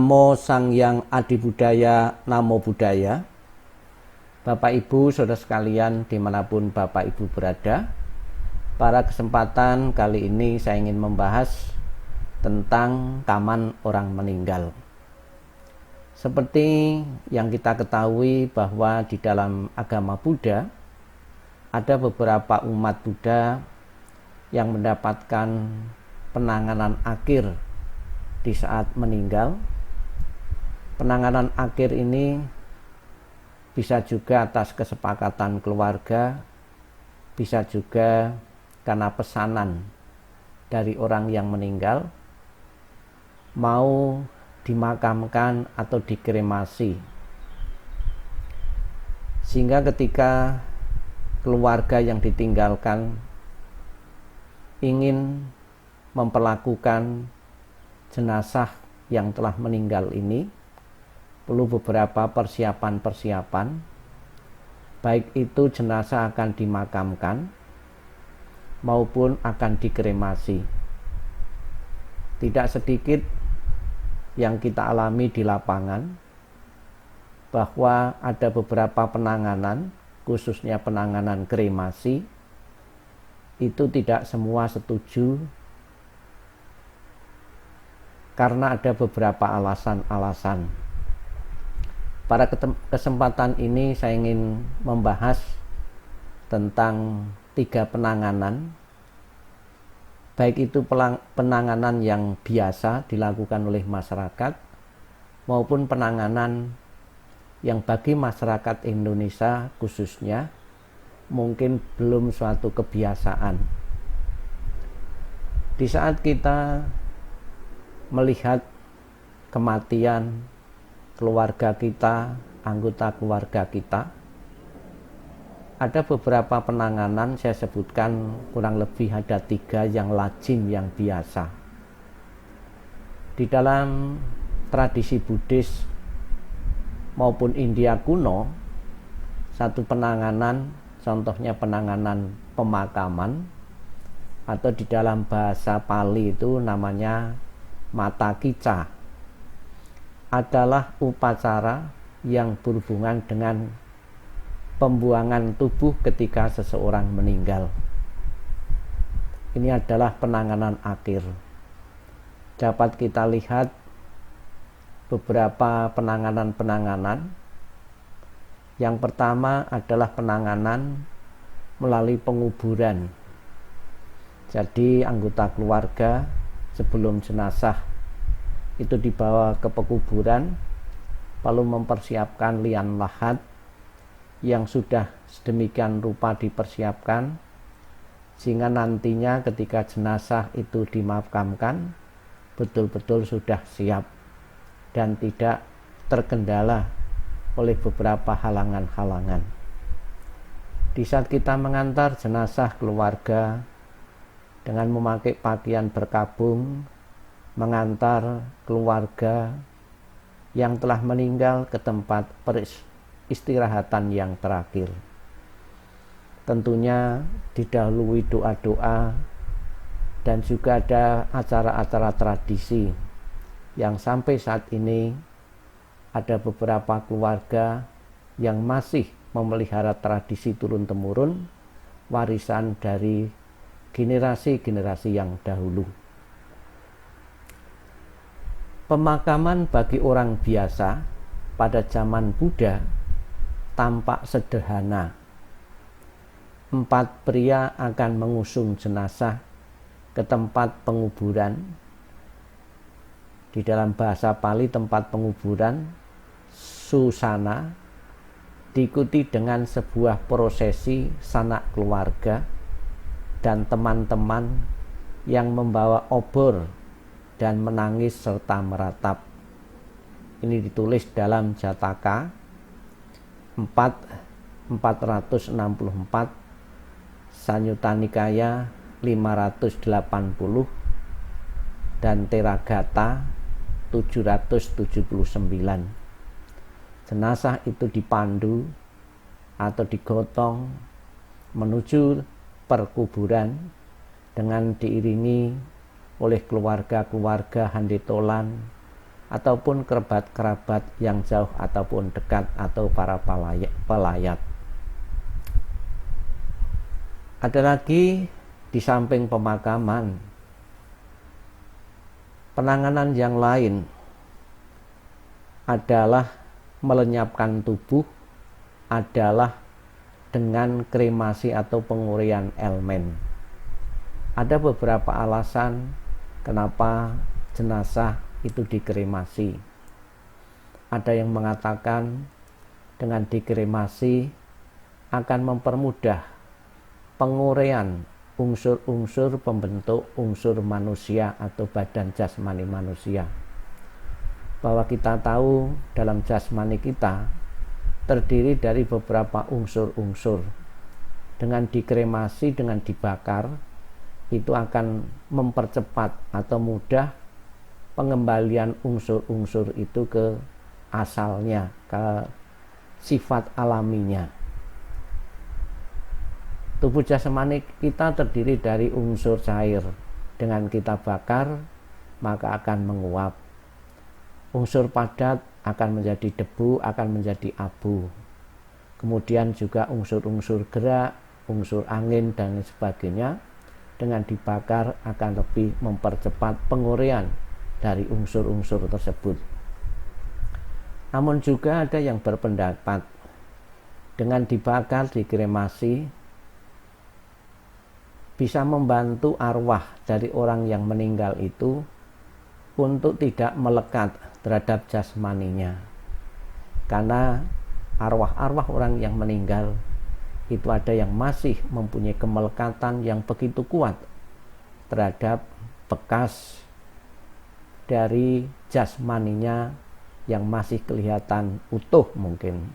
Namo Sang Hyang Adi Budaya, Namo Buddhaya. Bapak Ibu, saudara sekalian dimanapun Bapak Ibu berada, pada kesempatan kali ini saya ingin membahas tentang taman orang meninggal. Seperti yang kita ketahui bahwa di dalam agama Buddha ada beberapa umat Buddha yang mendapatkan penanganan akhir di saat meninggal. Penanganan akhir ini bisa juga atas kesepakatan keluarga, bisa juga karena pesanan dari orang yang meninggal mau dimakamkan atau dikremasi. Sehingga ketika keluarga yang ditinggalkan ingin memperlakukan jenazah yang telah meninggal ini, perlu beberapa persiapan-persiapan, baik itu jenazah akan dimakamkan maupun akan dikremasi. Tidak sedikit yang kita alami di lapangan bahwa ada beberapa penanganan, khususnya penanganan kremasi, itu tidak semua setuju karena ada beberapa alasan-alasan. Pada kesempatan ini saya ingin membahas tentang 3 penanganan, baik itu penanganan yang biasa dilakukan oleh masyarakat maupun penanganan yang bagi masyarakat Indonesia khususnya mungkin belum suatu kebiasaan. Di saat kita melihat kematian keluarga kita, anggota keluarga kita, ada beberapa penanganan, saya sebutkan kurang lebih ada 3 yang lazim, yang biasa. Di dalam tradisi Buddhis maupun India kuno, satu penanganan, contohnya penanganan pemakaman, atau di dalam bahasa Pali itu namanya mata kica, adalah upacara yang berhubungan dengan pembuangan tubuh ketika seseorang meninggal. Ini adalah penanganan akhir. Dapat kita lihat beberapa penanganan-penanganan. Yang pertama adalah penanganan melalui penguburan. Jadi anggota keluarga sebelum jenazah itu dibawa ke pekuburan, lalu mempersiapkan lian lahat yang sudah sedemikian rupa dipersiapkan sehingga nantinya ketika jenazah itu dimakamkan betul-betul sudah siap dan tidak terkendala oleh beberapa halangan-halangan. Di saat kita mengantar jenazah keluarga dengan memakai pakaian berkabung, mengantar keluarga yang telah meninggal ke tempat peristirahatan yang terakhir. Tentunya didahului doa-doa dan juga ada acara-acara tradisi yang sampai saat ini ada beberapa keluarga yang masih memelihara tradisi turun-temurun warisan dari generasi-generasi yang dahulu. Pemakaman bagi orang biasa pada zaman Buddha tampak sederhana. 4 pria akan mengusung jenazah ke tempat penguburan. Di dalam bahasa Pali tempat penguburan susana diikuti dengan sebuah prosesi sanak keluarga dan teman-teman yang membawa obor dan menangis serta meratap. Ini ditulis dalam Jataka 464, Sanyutta Nikaya 580 dan Theragata 779. Jenazah itu dipandu atau digotong menuju perkuburan dengan diiringi oleh keluarga-keluarga handetolan, ataupun kerabat-kerabat yang jauh ataupun dekat atau para pelayat. Ada lagi di samping pemakaman, penanganan yang lain adalah melenyapkan tubuh, adalah dengan kremasi atau penguraian elemen. Ada beberapa alasan kenapa jenazah itu dikremasi. Ada yang mengatakan dengan dikremasi akan mempermudah penguraian unsur-unsur pembentuk unsur manusia atau badan jasmani manusia. Bahwa kita tahu dalam jasmani kita terdiri dari beberapa unsur-unsur. Dengan dikremasi, dengan dibakar, itu akan mempercepat atau mudah pengembalian unsur-unsur itu ke asalnya, ke sifat alaminya. Tubuh jasmani kita terdiri dari unsur cair. Dengan kita bakar, maka akan menguap. Unsur padat akan menjadi debu, akan menjadi abu. Kemudian juga unsur-unsur gerak, unsur angin dan sebagainya, dengan dibakar akan lebih mempercepat penguraian dari unsur-unsur tersebut. Namun juga ada yang berpendapat dengan dibakar, dikremasi bisa membantu arwah dari orang yang meninggal itu untuk tidak melekat terhadap jasmaninya. Karena arwah-arwah orang yang meninggal itu ada yang masih mempunyai kemelekatan yang begitu kuat terhadap bekas dari jasmaninya yang masih kelihatan utuh mungkin.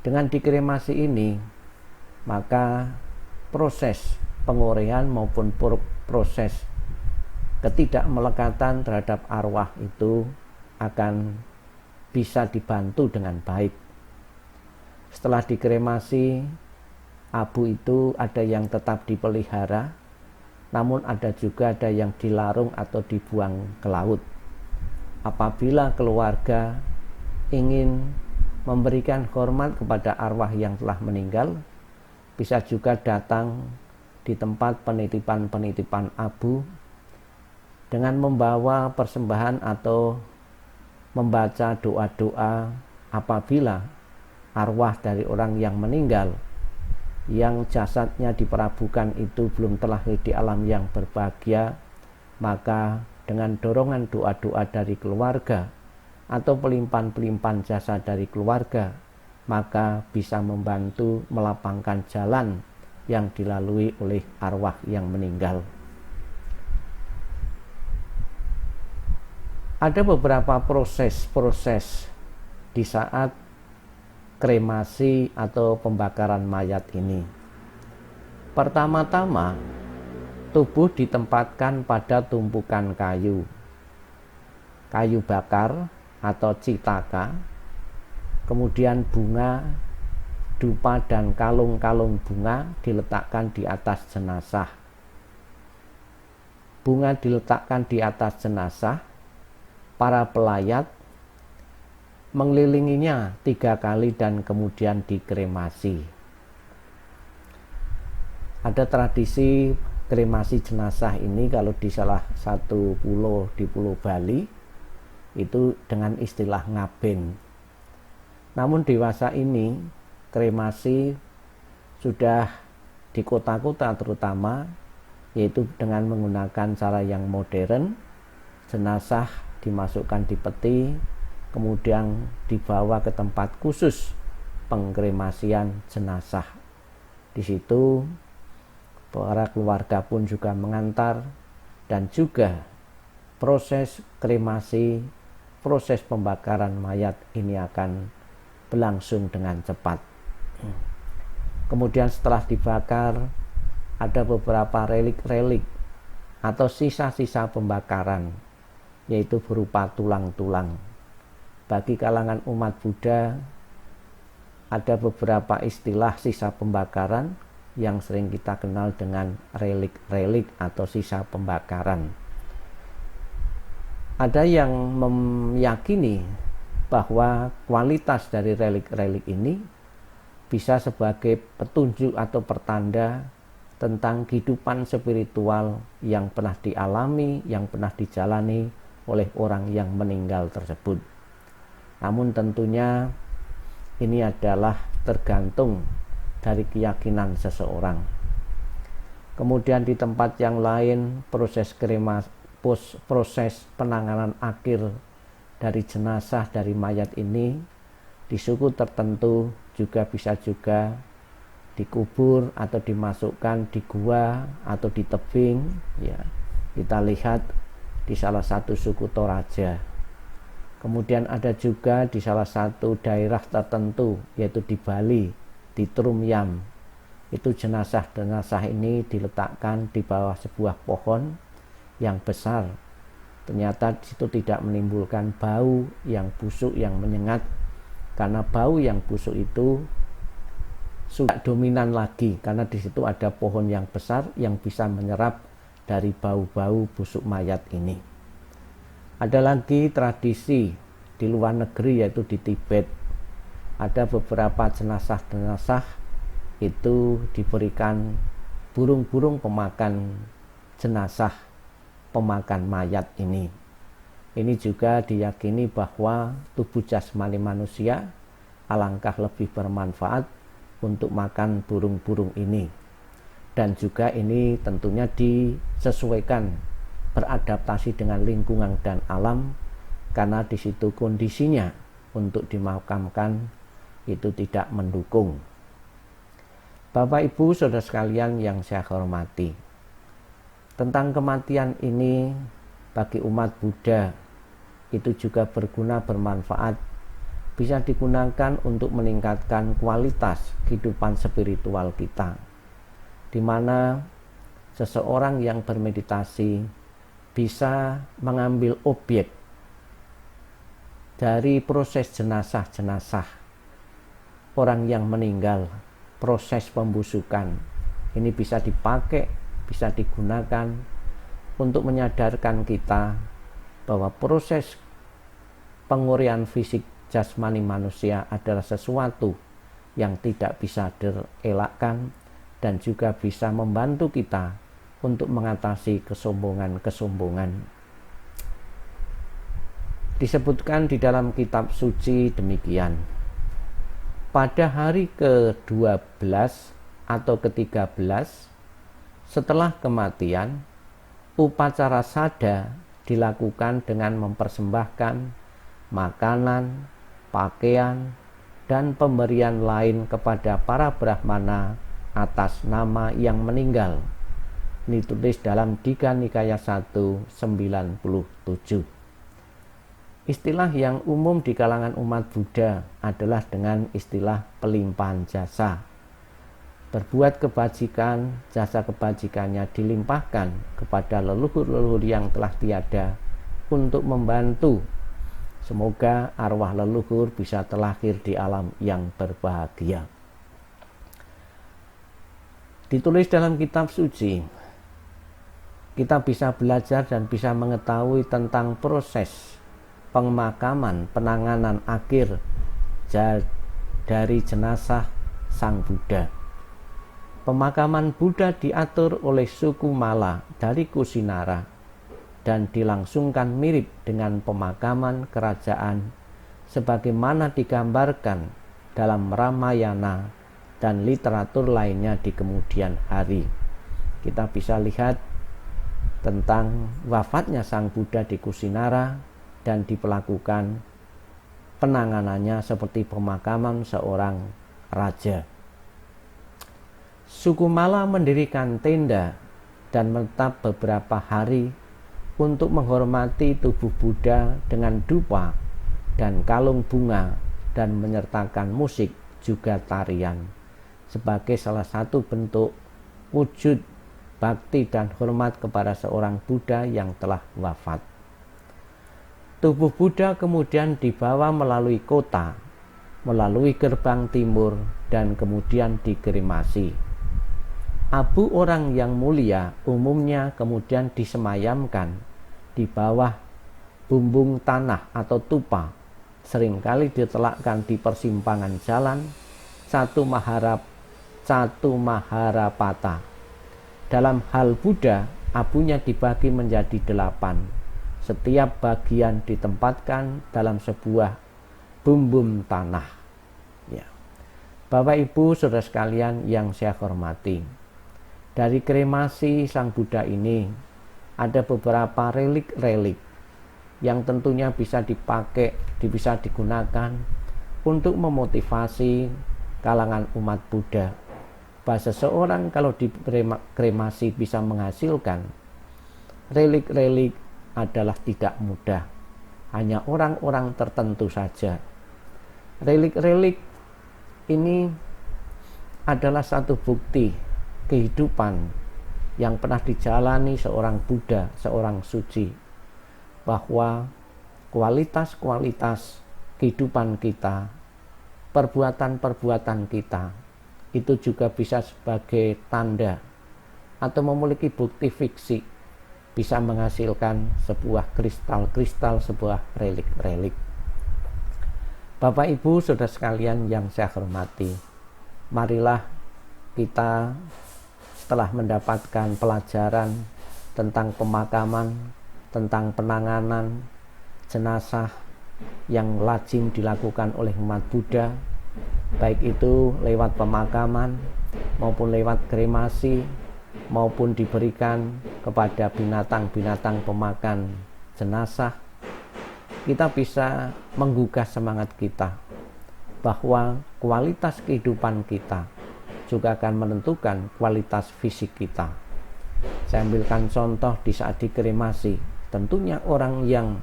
Dengan dikremasi ini, maka proses penguraian maupun proses ketidakmelekatan terhadap arwah itu akan bisa dibantu dengan baik. Setelah dikremasi, abu itu ada yang tetap dipelihara, namun ada juga ada yang dilarung atau dibuang ke laut. Apabila keluarga ingin memberikan hormat kepada arwah yang telah meninggal, bisa juga datang di tempat penitipan-penitipan abu dengan membawa persembahan atau membaca doa-doa apabila arwah dari orang yang meninggal yang jasadnya diperabukan itu belum terlahir di alam yang berbahagia, maka dengan dorongan doa-doa dari keluarga atau pelimpan-pelimpan jasa dari keluarga, maka bisa membantu melapangkan jalan yang dilalui oleh arwah yang meninggal. Ada beberapa proses-proses di saat kremasi atau pembakaran mayat ini. Pertama-tama, tubuh ditempatkan pada tumpukan kayu bakar atau citaka, kemudian bunga, dupa dan kalung-kalung bunga diletakkan di atas jenazah. Bunga diletakkan di atas jenazah, para pelayat mengelilinginya 3 kali dan kemudian dikremasi. Ada tradisi kremasi jenazah ini kalau di salah satu pulau di Pulau Bali itu dengan istilah ngaben. Namun dewasa ini kremasi sudah di kota-kota terutama, yaitu dengan menggunakan cara yang modern. Jenazah dimasukkan di peti, kemudian dibawa ke tempat khusus pengkremasian jenazah. Di situ para keluarga pun juga mengantar, dan juga proses kremasi, proses pembakaran mayat ini akan berlangsung dengan cepat. Kemudian setelah dibakar, ada beberapa relik-relik atau sisa-sisa pembakaran, yaitu berupa tulang-tulang. Bagi kalangan umat Buddha, ada beberapa istilah sisa pembakaran yang sering kita kenal dengan relik-relik atau sisa pembakaran. Ada yang meyakini bahwa kualitas dari relik-relik ini bisa sebagai petunjuk atau pertanda tentang kehidupan spiritual yang pernah dialami, yang pernah dijalani oleh orang yang meninggal tersebut. Namun tentunya ini adalah tergantung dari keyakinan seseorang. Kemudian di tempat yang lain proses penanganan akhir dari jenazah dari mayat ini di suku tertentu bisa juga dikubur atau dimasukkan di gua atau di tebing, ya. Kita lihat di salah satu suku Toraja. Kemudian ada juga di salah satu daerah tertentu, yaitu di Bali, di Trumyam. Itu jenazah ini diletakkan di bawah sebuah pohon yang besar. Ternyata di situ tidak menimbulkan bau yang busuk yang menyengat, karena bau yang busuk itu sudah dominan lagi, karena di situ ada pohon yang besar yang bisa menyerap dari bau-bau busuk mayat ini. Ada lagi tradisi di luar negeri, yaitu di Tibet. Ada beberapa jenazah-jenazah itu diberikan burung-burung pemakan jenazah, pemakan mayat ini. Ini juga diyakini bahwa tubuh jasmani manusia alangkah lebih bermanfaat untuk makan burung-burung ini. Dan juga ini tentunya disesuaikan, beradaptasi dengan lingkungan dan alam, karena di situ kondisinya untuk dimakamkan itu tidak mendukung. Bapak Ibu Saudara sekalian yang saya hormati, tentang kematian ini bagi umat Buddha itu juga berguna, bermanfaat, bisa digunakan untuk meningkatkan kualitas kehidupan spiritual kita, di mana seseorang yang bermeditasi bisa mengambil objek dari proses jenazah-jenazah orang yang meninggal, proses pembusukan. Ini bisa dipakai, bisa digunakan untuk menyadarkan kita bahwa proses pengurian fisik jasmani manusia adalah sesuatu yang tidak bisa dielakkan dan juga bisa membantu kita untuk mengatasi kesombongan-kesombongan. Disebutkan di dalam kitab suci demikian: pada hari ke-12 atau ke-13 setelah kematian, upacara sada dilakukan dengan mempersembahkan makanan, pakaian, dan pemberian lain kepada para brahmana atas nama yang meninggal. Ini tulis dalam Digha Nikaya 197. Istilah yang umum di kalangan umat Buddha adalah dengan istilah pelimpahan jasa. Berbuat kebajikan, jasa kebajikannya dilimpahkan kepada leluhur-leluhur yang telah tiada untuk membantu. Semoga arwah leluhur bisa terlahir di alam yang berbahagia. Ditulis dalam kitab suci, kita bisa belajar dan bisa mengetahui tentang proses pemakaman, penanganan akhir dari jenazah Sang Buddha. Pemakaman Buddha diatur oleh suku Mala dari Kusinara dan dilangsungkan mirip dengan pemakaman kerajaan sebagaimana digambarkan dalam Ramayana dan literatur lainnya di kemudian hari. Kita bisa lihat tentang wafatnya Sang Buddha di Kusinara dan diperlakukan penanganannya seperti pemakaman seorang raja. Suku Mala mendirikan tenda dan menetap beberapa hari untuk menghormati tubuh Buddha dengan dupa dan kalung bunga dan menyertakan musik juga tarian sebagai salah satu bentuk wujud bakti dan hormat kepada seorang Buddha yang telah wafat. Tubuh Buddha kemudian dibawa melalui kota, melalui gerbang timur dan kemudian dikremasi. Abu orang yang mulia umumnya kemudian disemayamkan di bawah bumbung tanah atau tupa seringkali ditelakkan di persimpangan jalan satu Maharapata. Dalam hal Buddha, abunya dibagi menjadi 8. Setiap bagian ditempatkan dalam sebuah bumbung tanah. Ya. Bapak Ibu saudara sekalian yang saya hormati, dari kremasi Sang Buddha ini ada beberapa relik-relik yang tentunya bisa dipakai, bisa digunakan untuk memotivasi kalangan umat Buddha. Bahwa seseorang kalau dikremasi bisa menghasilkan relik-relik adalah tidak mudah. Hanya orang-orang tertentu saja. Relik-relik ini adalah satu bukti kehidupan yang pernah dijalani seorang Buddha, seorang suci, bahwa kualitas-kualitas kehidupan kita, perbuatan-perbuatan kita, itu juga bisa sebagai tanda atau memiliki bukti fiksi, bisa menghasilkan sebuah kristal-kristal, sebuah relik-relik. Bapak Ibu saudara sekalian yang saya hormati, marilah kita setelah mendapatkan pelajaran tentang pemakaman, tentang penanganan jenazah yang lazim dilakukan oleh umat Buddha, baik itu lewat pemakaman maupun lewat kremasi maupun diberikan kepada binatang-binatang pemakan jenazah, kita bisa menggugah semangat kita bahwa kualitas kehidupan kita juga akan menentukan kualitas fisik kita. Saya ambilkan contoh di saat dikremasi, tentunya orang yang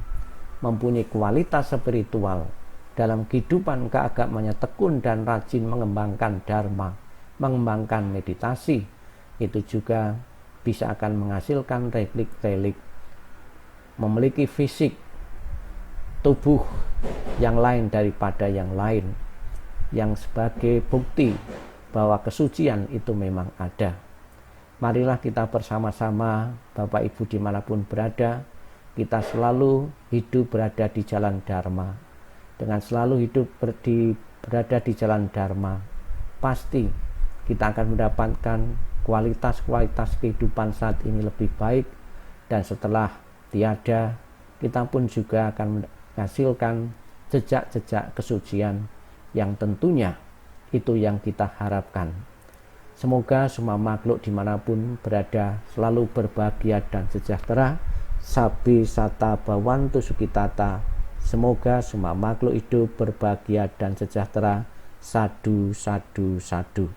mempunyai kualitas spiritual dalam kehidupan keagamannya tekun dan rajin mengembangkan dharma, mengembangkan meditasi, itu juga bisa akan menghasilkan relik-relik, memiliki fisik tubuh yang lain daripada yang lain, yang sebagai bukti bahwa kesucian itu memang ada. Marilah kita bersama-sama, Bapak Ibu dimanapun berada, kita selalu hidup berada di jalan Dharma. Dengan selalu hidup berada di jalan Dharma, pasti kita akan mendapatkan kualitas-kualitas kehidupan saat ini lebih baik, dan setelah tiada, kita pun juga akan menghasilkan jejak-jejak kesucian yang tentunya itu yang kita harapkan. Semoga semua makhluk dimanapun berada selalu berbahagia dan sejahtera. Sabi sata bawantu sukitata. Semoga semua makhluk hidup berbahagia dan sejahtera. Sadu, sadu, sadu.